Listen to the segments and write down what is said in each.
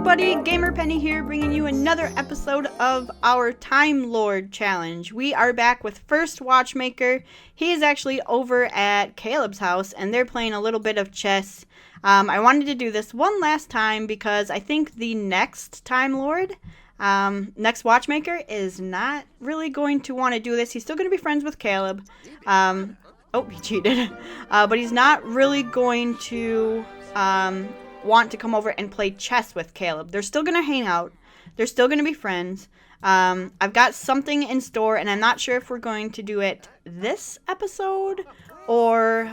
everybody, GamerPenny here, bringing you another episode of our Time Lord Challenge. We are back with first Watchmaker. He is actually over at Caleb's house, and they're playing a little bit of chess. I wanted to do this one last time because I think the next Time Lord, next Watchmaker, is not really going to want to do this. He's still going to be friends with Caleb. Oh, he cheated. But he's not really going to want to come over and play chess with Caleb. They're still going to hang out. They're still going to be friends. I've got something in store, and I'm not sure if we're going to do it this episode or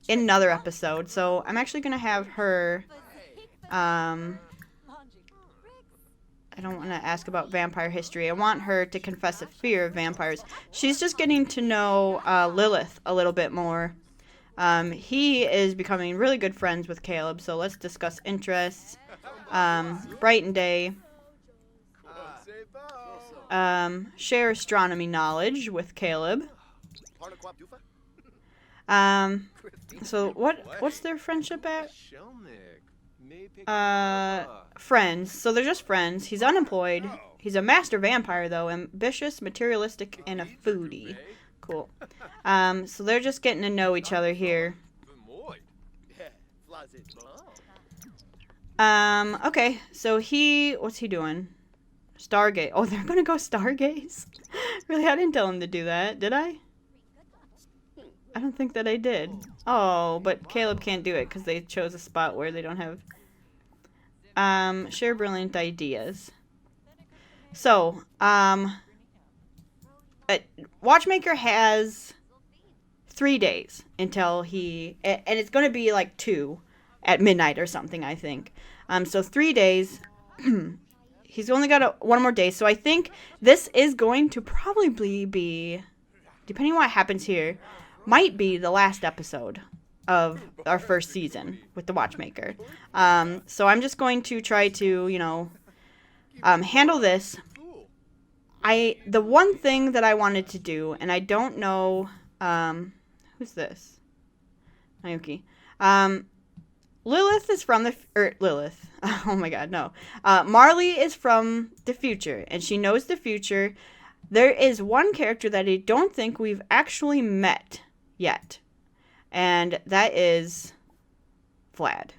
in another episode. So I'm actually going to have her... I don't want to ask about vampire history. I want her to confess a fear of vampires. She's just getting to know Lilith a little bit more. He is becoming really good friends with Caleb, so let's discuss interests. Bright and day. Share astronomy knowledge with Caleb. So what's their friendship at? Friends. So they're just friends. He's unemployed. He's a master vampire, though. Ambitious, materialistic, and a foodie. Cool. So they're just getting to know each other here. Okay. So what's he doing? Stargaze. Oh, they're gonna go stargaze? Really? I didn't tell him to do that, did I? I don't think that I did. Oh, but Caleb can't do it because they chose a spot where they don't have... share brilliant ideas. So, Watchmaker has 3 days until and it's going to be like 2 at midnight or something, I think. So 3 days. He's only got one more day, so I think this is going to probably be, depending on what happens here, might be the last episode of our first season with the Watchmaker. So I'm just going to try to, handle this. The one thing that I wanted to do, and I don't know, who's this? Mayuki. Lilith is from Lilith. Oh my god, no. Marley is from the future, and she knows the future. There is one character that I don't think we've actually met yet, and that is Vlad.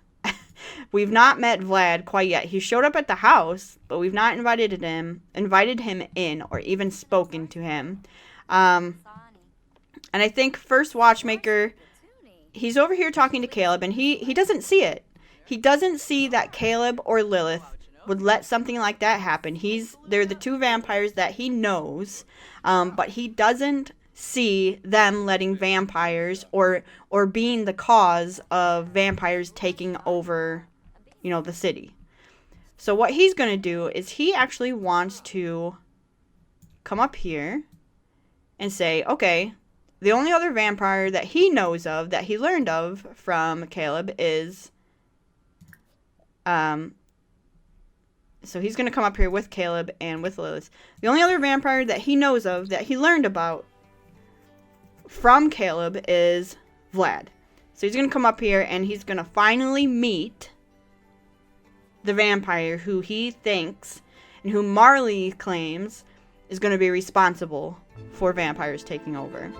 We've not met Vlad quite yet. He showed up at the house, but we've not invited him in or even spoken to him. And I think first Watchmaker, he's over here talking to Caleb, and he doesn't see it. He doesn't see that Caleb or Lilith would let something like that happen. They're the 2 vampires that he knows, but he doesn't see them letting vampires or being the cause of vampires taking over, the city. So what he's going to do is he actually wants to come up here and say, okay, the only other vampire that he knows of, that he learned of from Caleb is, so he's going to come up here with Caleb and with Lilith. The only other vampire that he knows of, that he learned about from Caleb, is Vlad. So he's going to come up here and he's going to finally meet the vampire who he thinks and who Marley claims is going to be responsible for vampires taking over.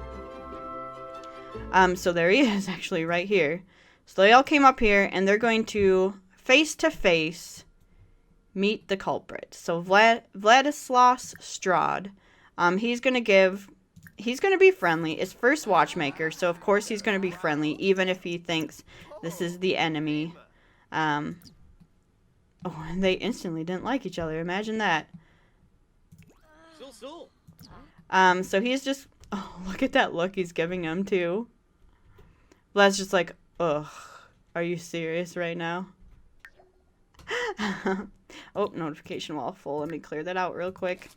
So there he is, actually, right here. So they all came up here and they're going to face-to-face meet the culprit. So Vladislav Strahd, he's going to be friendly. It's first Watchmaker, so of course he's going to be friendly, even if he thinks this is the enemy. And they instantly didn't like each other. Imagine that. So he's just... Oh, look at that look he's giving him, too. Vlad's just like, ugh, are you serious right now? Oh, notification wall full. Let me clear that out real quick.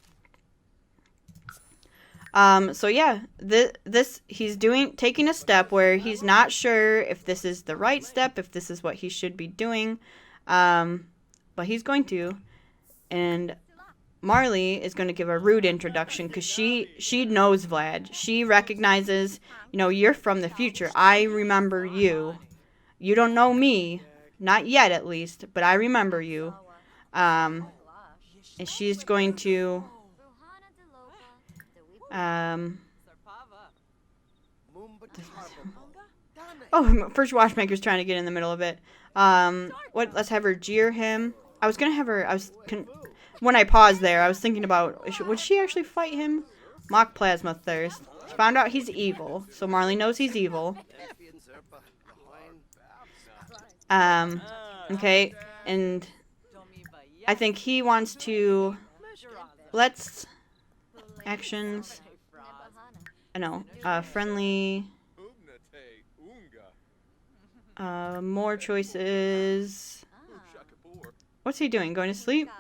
So yeah, he's taking a step where he's not sure if this is the right step, if this is what he should be doing, but he's going to, and Marley is going to give a rude introduction because she knows Vlad. She recognizes, you're from the future. I remember you. You don't know me, not yet at least, but I remember you. And she's going to oh, first Watchmaker's trying to get in the middle of it. Let's have her jeer him. I was gonna have her. When I paused there, I was thinking about would she actually fight him? Mock Plasma Thirst. Found out he's evil, so Marley knows he's evil. Okay, and I think he wants to. Let's actions. No, friendly. More choices. What's he doing? Going to sleep?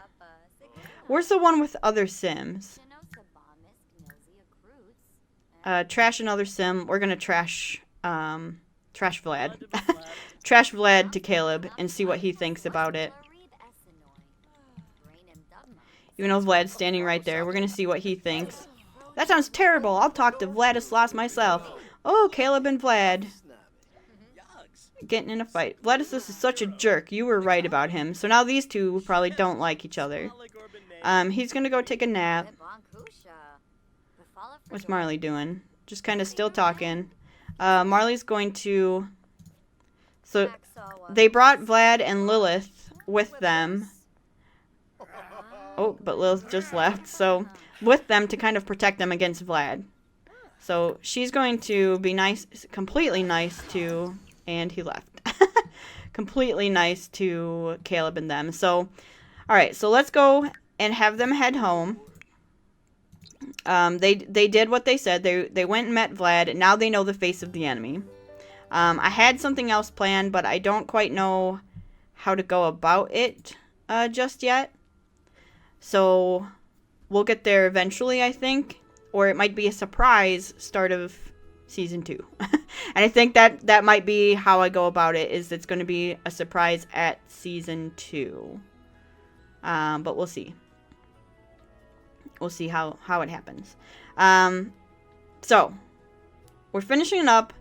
Where's the one with other Sims? Trash another Sim. We're gonna trash Vlad. Trash Vlad to Caleb and see what he thinks about it. Even though Vlad's standing right there, we're gonna see what he thinks. That sounds terrible. I'll talk to Vladislaus myself. Oh, Caleb and Vlad. Getting in a fight. Vladislaus is such a jerk. You were right about him. So now these two probably don't like each other. He's gonna go take a nap. What's Marley doing? Just kind of still talking. Marley's going to... So, they brought Vlad and Lilith with them. Oh, but Lilith just left. So, with them to kind of protect them against Vlad. So, she's going to be nice, completely nice to... And he left. Completely nice to Caleb and them. So, alright, so let's go and have them head home. They did what they said. They went and met Vlad, and now they know the face of the enemy. I had something else planned, but I don't quite know how to go about it just yet. So, we'll get there eventually, I think. Or it might be a surprise start of Season 2. And I think that might be how I go about it, is it's going to be a surprise at Season 2. But we'll see. We'll see how it happens. So, we're finishing up.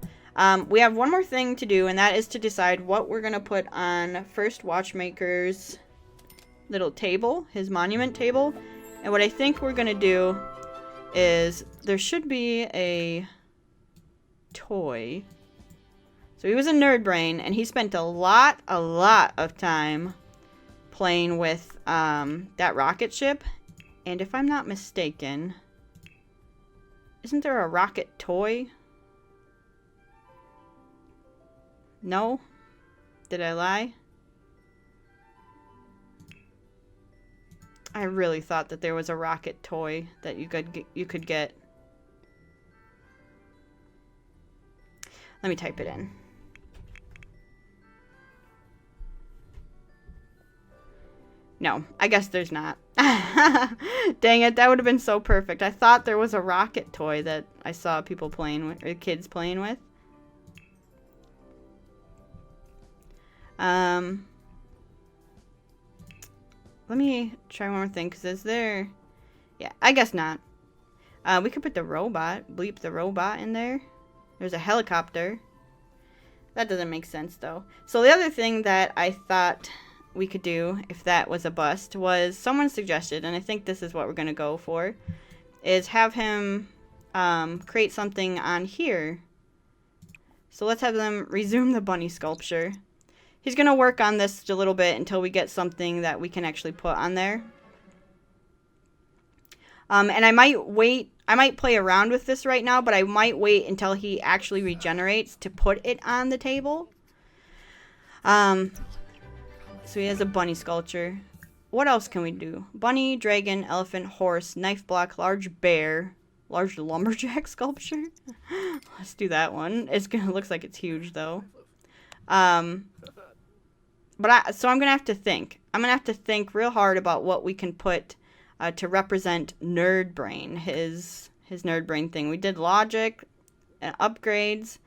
We have one more thing to do, and that is to decide what we're going to put on First Watchmaker's little table, his monument table. And what I think we're going to do is there should be a toy. So he was a nerd brain, and he spent a lot of time playing with that rocket ship. And if I'm not mistaken, isn't there a rocket toy? No? Did I lie? I really thought that there was a rocket toy that you could get. Let me type it in. No, I guess there's not. Dang it, that would have been so perfect. I thought there was a rocket toy that I saw people playing with, or kids playing with. Let me try one more thing, because is there... Yeah, I guess not. We could put the robot, bleep the robot in there. There's a helicopter. That doesn't make sense, though. So the other thing that I thought we could do, if that was a bust, was someone suggested, and I think this is what we're going to go for, is have him create something on here. So let's have them resume the bunny sculpture. He's going to work on this a little bit until we get something that we can actually put on there. And I might wait. I might play around with this right now, but I might wait until he actually regenerates to put it on the table. So he has a bunny sculpture. What else can we do? Bunny, dragon, elephant, horse, knife block, large bear, large lumberjack sculpture. Let's do that one. Looks like it's huge though. So I'm gonna have to think. I'm gonna have to think real hard about what we can put to represent Nerd Brain, his Nerd Brain thing. We did logic, upgrades.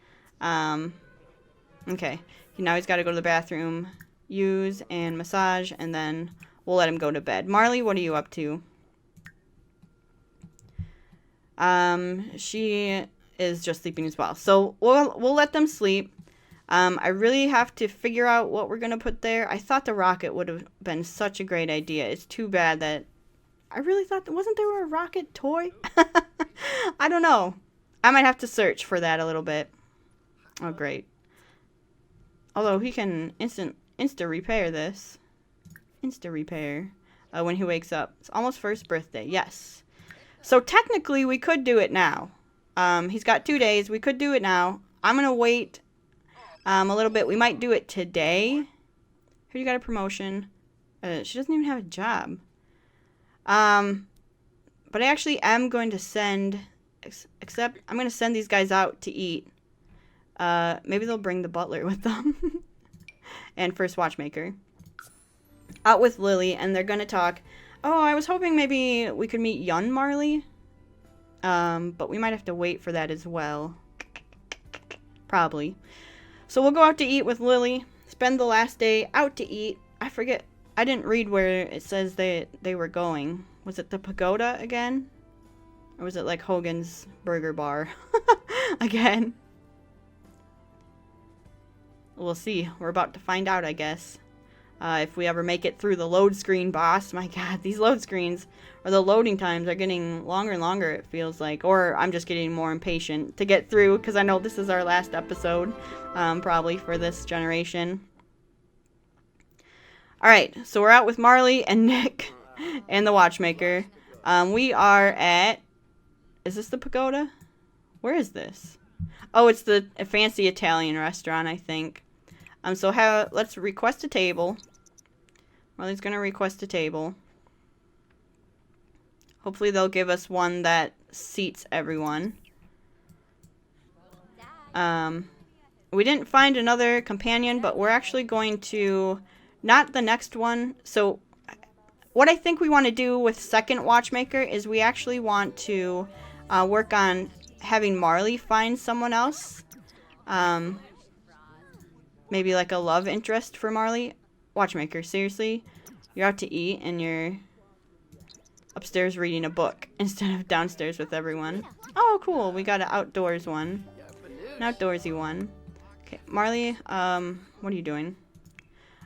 Okay, now he's got to go to the bathroom, use and massage, and then we'll let him go to bed. Marley, what are you up to? She is just sleeping as well. So we'll let them sleep. I really have to figure out what we're going to put there. I thought the rocket would have been such a great idea. It's too bad that I really thought, wasn't there a rocket toy? I don't know. I might have to search for that a little bit. Oh, great. Although he can insta repair this. Insta repair. When he wakes up. It's almost first birthday. Yes. So technically we could do it now. He's got 2 days. We could do it now. I'm going to wait a little bit. We might do it today. Who you got a promotion? She doesn't even have a job. But I actually am going to send, except I'm going to send these guys out to eat. Maybe they'll bring the butler with them. And first watchmaker. Out with Lily, and they're going to talk. Oh, I was hoping maybe we could meet young Marley. But we might have to wait for that as well. Probably. So we'll go out to eat with Lily. Spend the last day out to eat. I forget. I didn't read where it says they were going. Was it the pagoda again? Or was it like Hogan's Burger Bar again? We'll see. We're about to find out, I guess. If we ever make it through the load screen, boss. My god, these load screens, or the loading times are getting longer and longer, it feels like. Or I'm just getting more impatient to get through, because I know this is our last episode, probably, for this generation. Alright, so we're out with Marley and Nick and the watchmaker. We are at... Is this the pagoda? Where is this? Oh, it's the fancy Italian restaurant, I think. So let's request a table. Marley's going to request a table. Hopefully they'll give us one that seats everyone. We didn't find another companion, but we're actually going to... Not the next one. So what I think we want to do with second watchmaker is we actually want to work on having Marley find someone else. Maybe like a love interest for Marley. Watchmaker, seriously? You're out to eat and you're upstairs reading a book instead of downstairs with everyone. Oh, cool. We got an outdoors one. An outdoorsy one. Okay, Marley, what are you doing?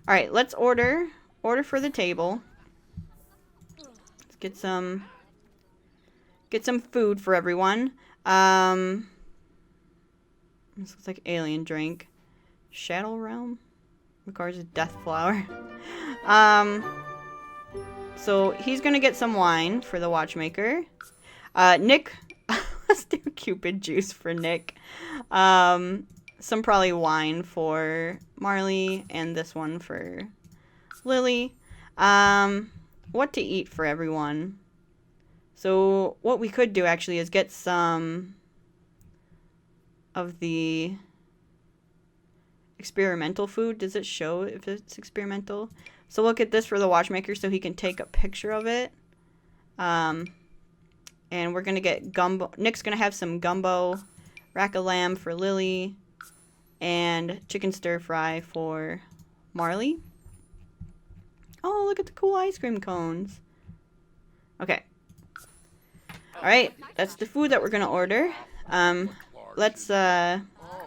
Alright, let's order for the table. Let's get some food for everyone. This looks like alien drink. Shadow Realm requires a death flower. So he's gonna get some wine for the watchmaker. Nick, let's do Cupid juice for Nick. Some probably wine for Marley, and this one for Lily. What to eat for everyone. So what we could do actually is get some of the experimental food. Does it show if it's experimental? So look at this for the watchmaker so he can take a picture of it. And we're going to get gumbo. Nick's going to have some gumbo, rack of lamb for Lily, and chicken stir fry for Marley. Oh, look at the cool ice cream cones. Okay. Alright, that's the food that we're going to order. Let's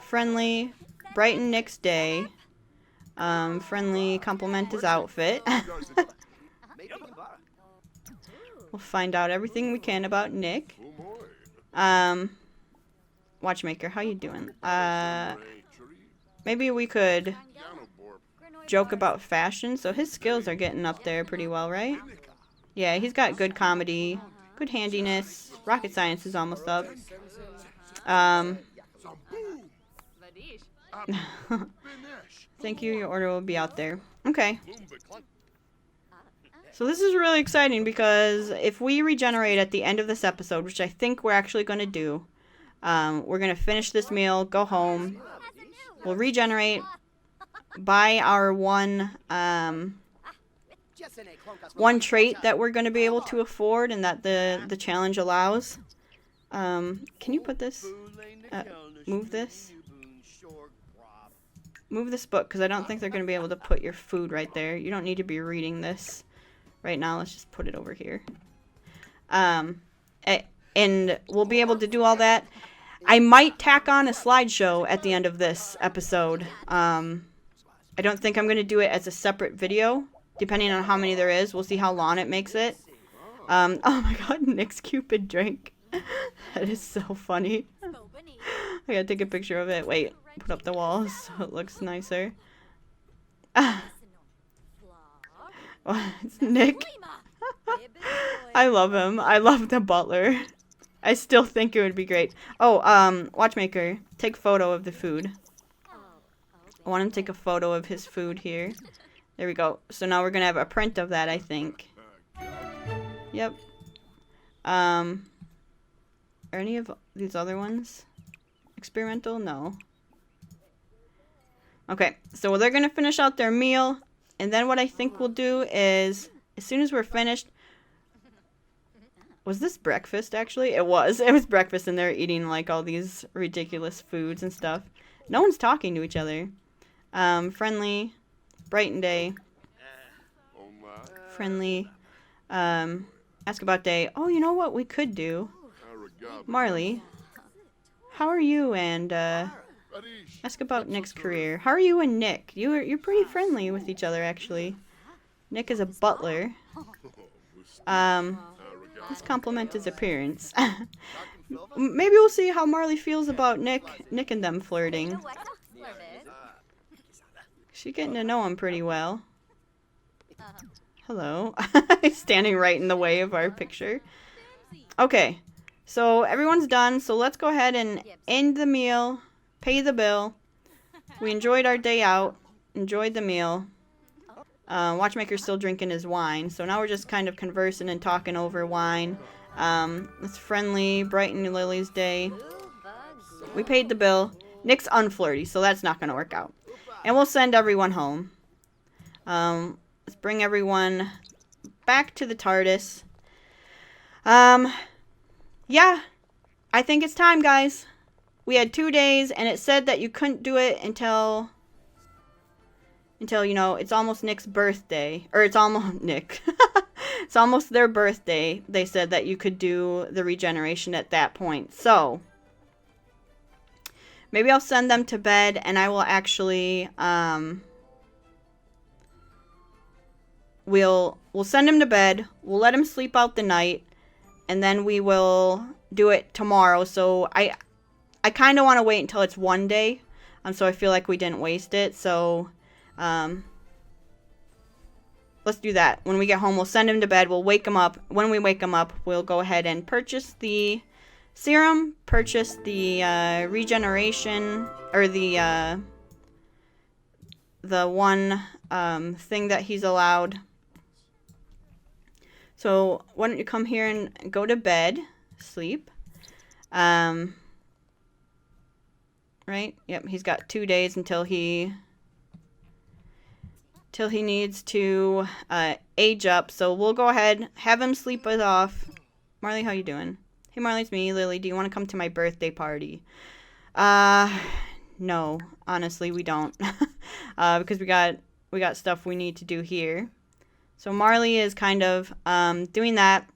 friendly brighten Nick's day. Friendly compliment his outfit. We'll find out everything we can about Nick. Watchmaker, how you doing? Maybe we could joke about fashion. So his skills are getting up there pretty well, right? Yeah, he's got good comedy, good handiness. Rocket science is almost up. Thank you, your order will be out there. Okay. So this is really exciting because if we regenerate at the end of this episode, which I think we're actually going to do, we're going to finish this meal, go home, we'll regenerate, buy our one trait that we're going to be able to afford and that the challenge allows. Can you put this, move this? Move this book, because I don't think they're going to be able to put your food right there. You don't need to be reading this right now. Let's just put it over here. And we'll be able to do all that. I might tack on a slideshow at the end of this episode. I don't think I'm going to do it as a separate video, depending on how many there is. We'll see how long it makes it. Oh my god, Nick's Cupid drink. That is so funny. I gotta take a picture of it. Wait, put up the wall so it looks nicer. It's Nick. I love him. I love the butler. I still think it would be great. Oh, Watchmaker, take a photo of the food. I want him to take a photo of his food here. There we go. So now we're gonna have a print of that, I think. Yep. Are any of these other ones experimental? No. Okay, so they're gonna finish out their meal, and then what I think we'll do is, as soon as we're finished, was this breakfast actually? It was. It was breakfast, and they're eating like all these ridiculous foods and stuff. No one's talking to each other. Friendly, brighten day. Friendly. Ask about day. Oh, you know what we could do? Marley, how are you? And ask about Nick's career. How are you and Nick? You're pretty friendly with each other, actually. Nick is a butler. Let's compliment his appearance. Maybe we'll see how Marley feels about Nick and them flirting. She's getting to know him pretty well. Hello. He's standing right in the way of our picture. Okay. So everyone's done. So let's go ahead and end the meal. Pay the bill. We enjoyed our day out. Enjoyed the meal. Watchmaker's still drinking his wine. So now we're just kind of conversing and talking over wine. It's friendly. Brighten Lily's day. We paid the bill. Nick's unflirty, so that's not going to work out. And we'll send everyone home. Let's bring everyone back to the TARDIS. Yeah. I think it's time, guys. We had 2 days, and it said that you couldn't do it until, you know, it's almost Nick's birthday. Or it's almost Nick. It's almost their birthday. They said that you could do the regeneration at that point. So, maybe I'll send them to bed, and I will actually, we'll send him to bed. We'll let him sleep out the night, and then we will do it tomorrow. So, I kind of want to wait until it's 1 day, so I feel like we didn't waste it. So, let's do that. When we get home, we'll send him to bed. We'll wake him up. When we wake him up, we'll go ahead and purchase the serum, purchase the regeneration, or the one thing that he's allowed. So why don't you come here and go to bed, sleep. Right? Yep, he's got 2 days until he needs to age up. So we'll go ahead, have him sleep it off. Marley, how you doing? Hey, Marley, it's me, Lily. Do you want to come to my birthday party? No, honestly, we don't. Because we got stuff we need to do here. So Marley is kind of doing that.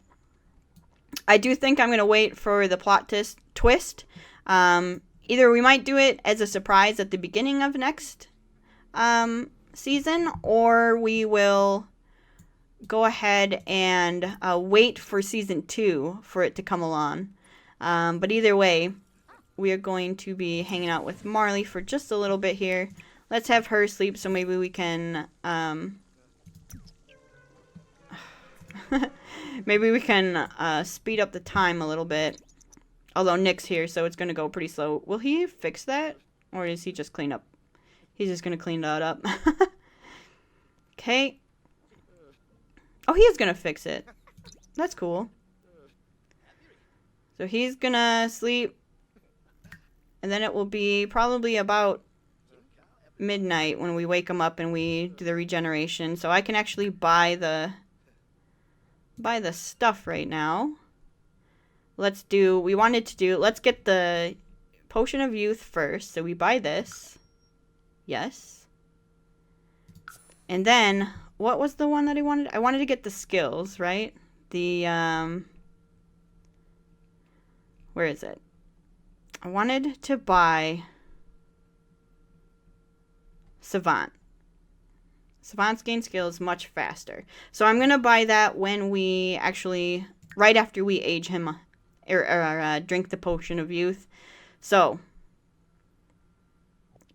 I do think I'm going to wait for the plot twist. Either we might do it as a surprise at the beginning of next season, or we will go ahead and wait for season 2 for it to come along. But either way, we are going to be hanging out with Marley for just a little bit here. Let's have her sleep so maybe we can maybe we can speed up the time a little bit. Although Nick's here, so it's going to go pretty slow. Will he fix that? Or is he just clean up? He's just going to clean that up. Okay. Oh, he is going to fix it. That's cool. So he's going to sleep. And then it will be probably about midnight when we wake him up and we do the regeneration. So I can actually buy the stuff right now. Let's get the Potion of Youth first. So we buy this. Yes. And then, what was the one that I wanted? I wanted to get the skills, right? The, where is it? I wanted to buy Savant. Savant's gain skill is much faster. So I'm going to buy that when we actually, right after we age him, or drink the potion of youth. So,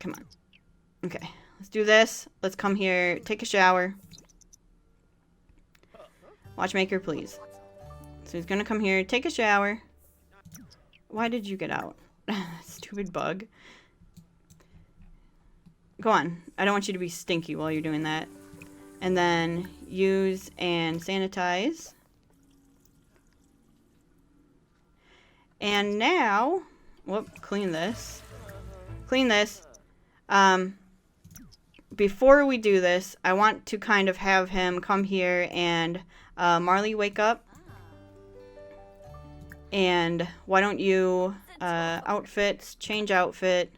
come on. Okay, let's do this. Let's come here, take a shower. Watchmaker, please. So he's going to come here, take a shower. Why did you get out? Stupid bug. Go on. I don't want you to be stinky while you're doing that. And then use and sanitize. And now, whoop, clean this. Clean this. Before we do this, I want to kind of have him come here and, Marley, wake up. And why don't you, outfits, change outfit,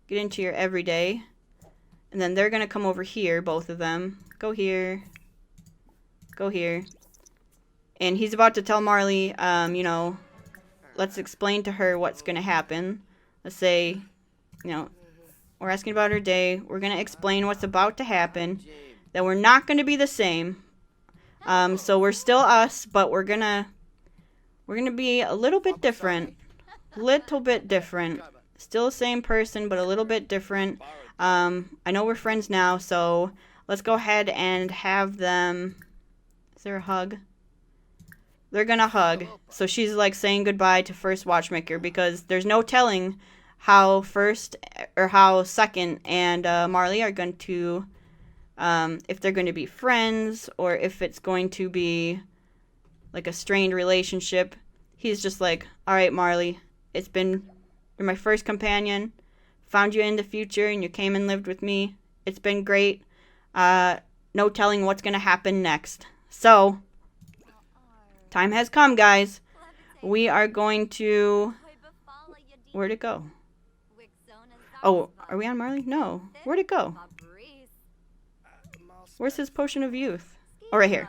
get into your everyday. And then they're going to come over here, both of them. Go here. Go here. And he's about to tell Marley, you know, let's explain to her what's going to happen. Let's say, you know, we're asking about her day. We're going to explain what's about to happen. That we're not going to be the same. So we're still us, but we're going to be a little bit different. Little bit different. Still the same person, but a little bit different. I know we're friends now, so let's go ahead and have them... Is there a hug? They're gonna hug. So she's like saying goodbye to first Watchmaker because there's no telling how first or how second and Marley are going to... if they're going to be friends or if it's going to be like a strained relationship. He's just like, alright, Marley, you're my first companion. Found you in the future and you came and lived with me. It's been great. No telling what's going to happen next. So, time has come, guys. We are going to... Where'd it go? Oh, are we on Marley? No. Where'd it go? Where's his potion of youth? Oh, right here.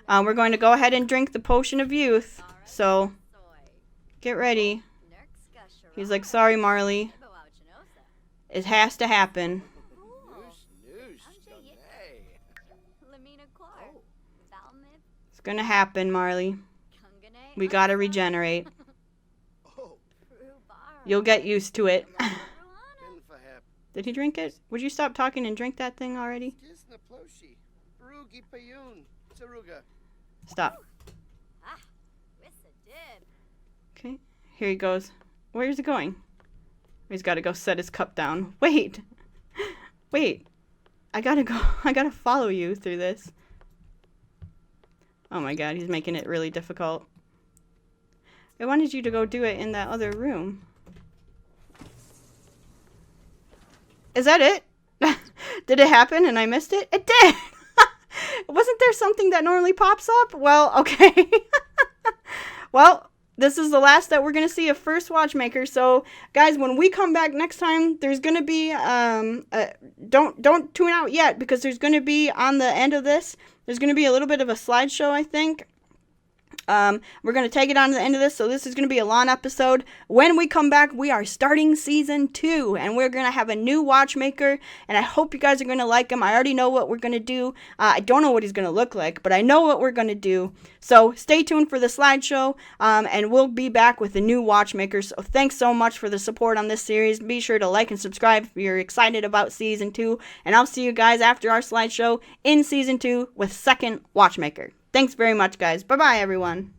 We're going to go ahead and drink the potion of youth. So, get ready. He's like, sorry, Marley. It has to happen. It's gonna happen, Marley. We gotta regenerate. You'll get used to it. Did he drink it? Would you stop talking and drink that thing already? Stop. Okay, here he goes. Where's he going? He's got to go set his cup down. Wait. Wait. I gotta follow you through this. Oh my god, he's making it really difficult. I wanted you to go do it in that other room. Is that it? Did it happen and I missed it? It did! Wasn't there something that normally pops up? Well, okay. Well, this is the last that we're going to see of First Watchmaker. So, guys, when we come back next time, there's going to be, don't tune out yet, because there's going to be, on the end of this, there's going to be a little bit of a slideshow, I think. We're going to take it on to the end of this, so this is going to be a long episode. When we come back, we are starting Season 2, and we're going to have a new Watchmaker, and I hope you guys are going to like him. I already know what we're going to do. I don't know what he's going to look like, but I know what we're going to do. So stay tuned for the slideshow, and we'll be back with a new Watchmaker. So thanks so much for the support on this series. Be sure to like and subscribe if you're excited about Season 2, and I'll see you guys after our slideshow in Season 2 with second Watchmaker. Thanks very much, guys. Bye-bye, everyone.